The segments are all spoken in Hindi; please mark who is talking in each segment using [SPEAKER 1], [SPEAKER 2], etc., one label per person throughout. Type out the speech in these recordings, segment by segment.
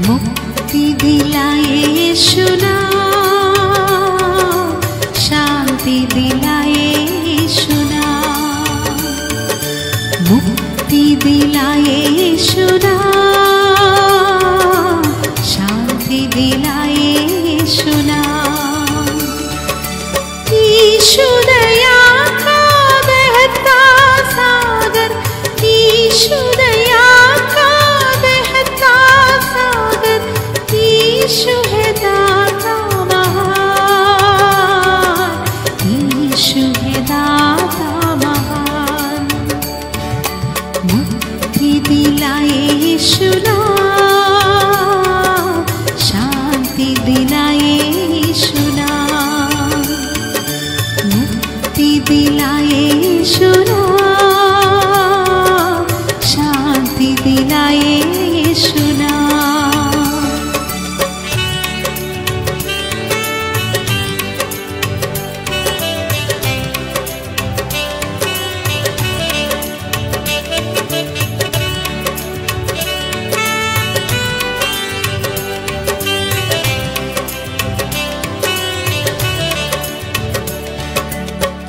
[SPEAKER 1] मुक्ति दिलाए यीशु नाम, शांति दिलाए यीशु नाम, मुक्ति दिलाए यीशु नाम, शांति दिलाए यीशु नाम। यीशु दया का बहता सागर, यीशु दया का बहता सागर, यीशु है दाता महान, यीशु है दाता महान। मुक्ति दिलाए यीशु नाम, शांति दिलाए यीशु नाम, मुक्ति दिलाए यीशु नाम, शांति दिलाए यीशु नाम।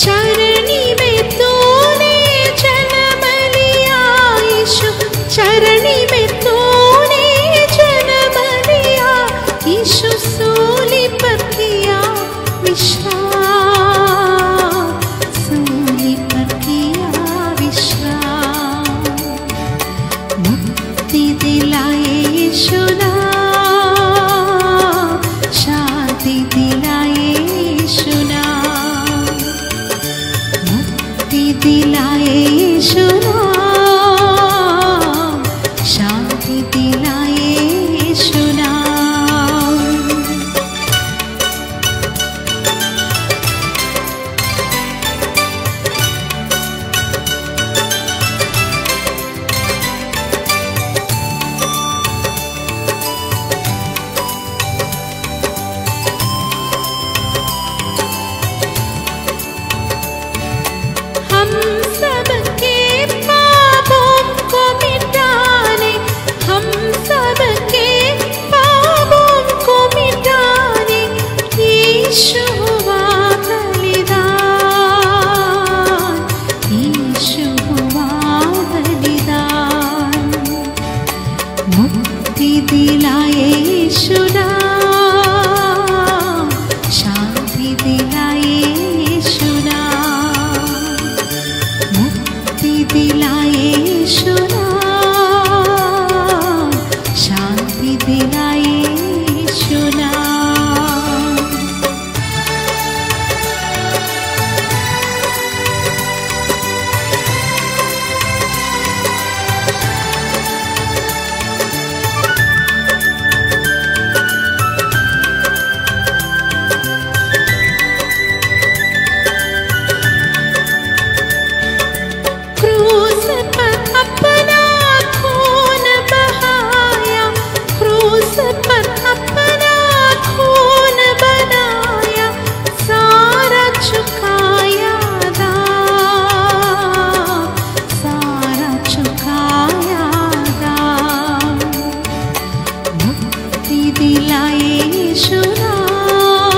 [SPEAKER 1] चरणी में तूने जन्म लिया यीशु, चरणी में तूने जन्म लिया यीशु, सूली पर किया विश्राम, सूली पर किया विश्राम। मुक्ति दिलाए यीशु नाम, शांति दिलाए यीशु नाम, मुक्ति दिलाए यीशु नाम, शांति दिलाए यीशु नाम। हम सबके पापों को मिटाने, हम सबके पापों को मिटाने यीशु हुआ बलिदान, यीशु हुआ बलिदान। मुक्ति दिलाए यीशु नाम, शांति दिलाए यीशु नाम, मुक्ति दिलाए यीशु नाम, शांति दिलाए यीशु नाम। क्रूस पर अपना खून बहाया, क्रूस पर अपना खून बनाया, सारा चुकाया दाम, सारा चुकाया दाम। मुक्ति दिलाए यीशु नाम,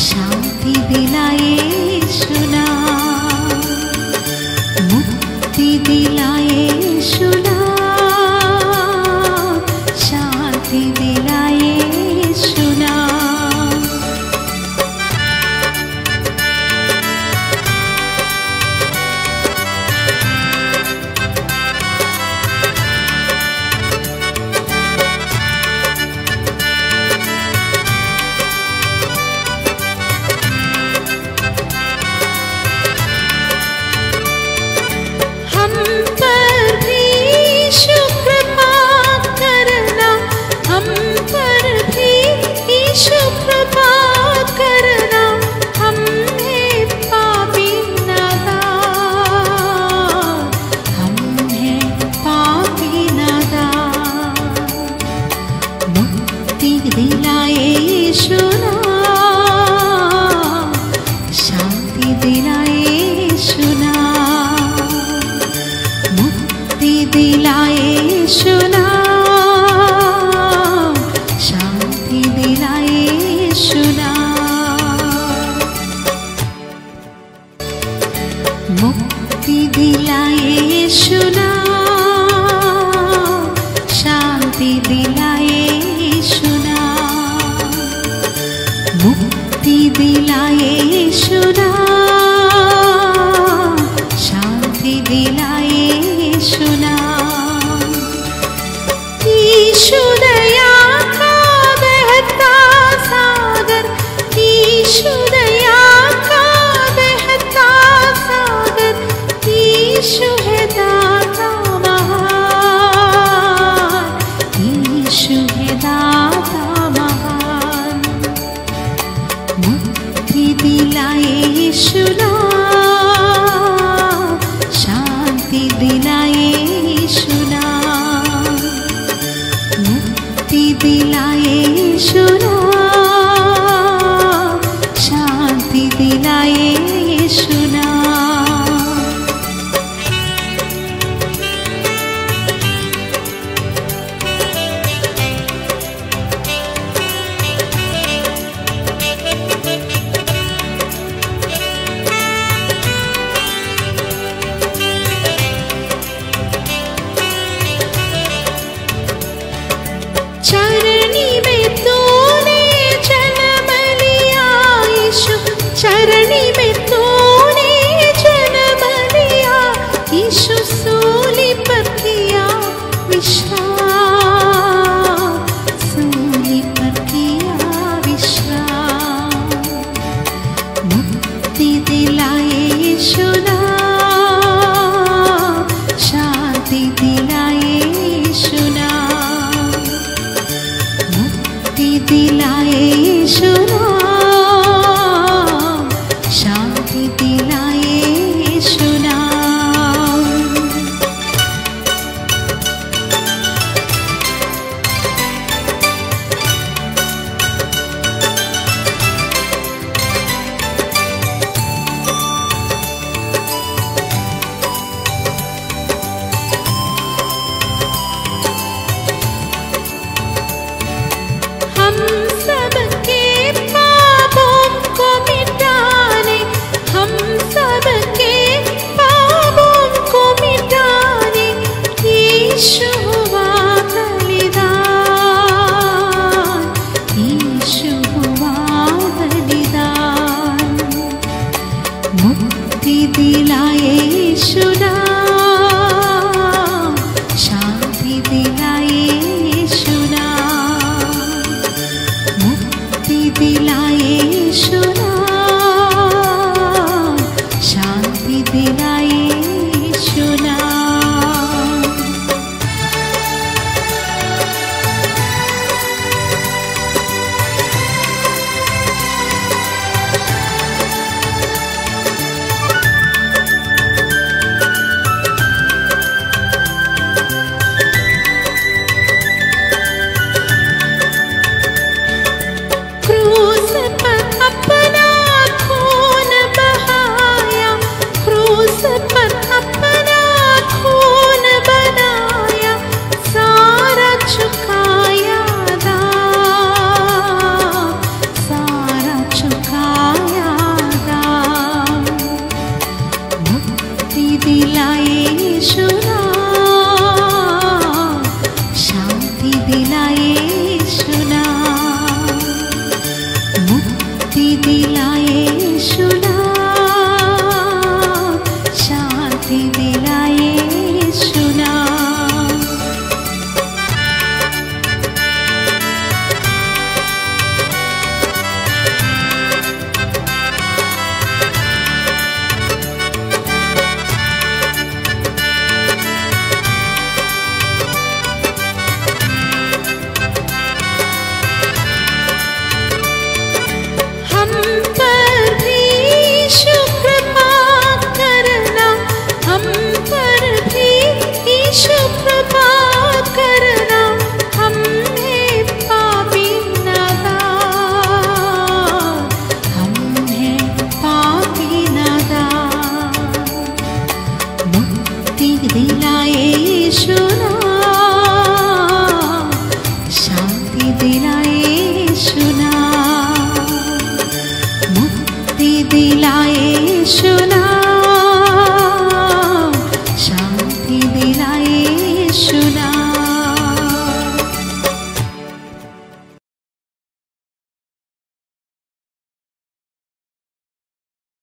[SPEAKER 1] शांति दिलाए यीशु नाम, मुक्ति दिलाए यीशु नाम, शांति दिलाए यीशु नाम। ईशु दया का बहता सागर, ईशु दया का बहता सागर, ईशु है दाता महान, ईशु है दाता महान। मुक्ति दिलाए यीशु नाम, शांति दिलाए यीशु नाम, मुक्ति दिलाए यीशु नाम, शांति दिलाए यीशु नाम। चरणी में तूने जन्म लिया यीशु, चरणी में तूने जन्म लिया यीशु, सूली पर किया विश्राम, सूली पर किया विश्राम। मुक्ति दिलाए यीशु नाम, शांति दिलाए यीशु नाम, मुक्ति दिलाए यीशु नाम, शांति दिलाए यीशु नाम। हम सबके पापों को मिटाने, हम सबके पापों को मिटाने यीशु हुआ बलिदान, यीशु हुआ बलिदान। मुक्ति दिलाए यीशु नाम, शांति दिलाए यीशु नाम, मुक्ति दिलाए यीशु नाम, शांति दिलाए यीशु नाम। क्रूस पर अपना खून बहाया, क्रूस पर अपना खून बनाया, सारा चुकाया दाम, सारा चुकाया दाम। मुक्ति दिलाए यीशु नाम, शांति दिलाए यीशु नाम, मुक्ति दिलाए यीशु नाम, शांति दिलाए यीशु नाम। हम पर भी यीशु कृपा करना, हम पर भी यीशु कृपा करना, हम हैं पापी नादान, हम हैं पापी नादान। मुक्ति दिलाए यीशु नाम, शांति दिलाए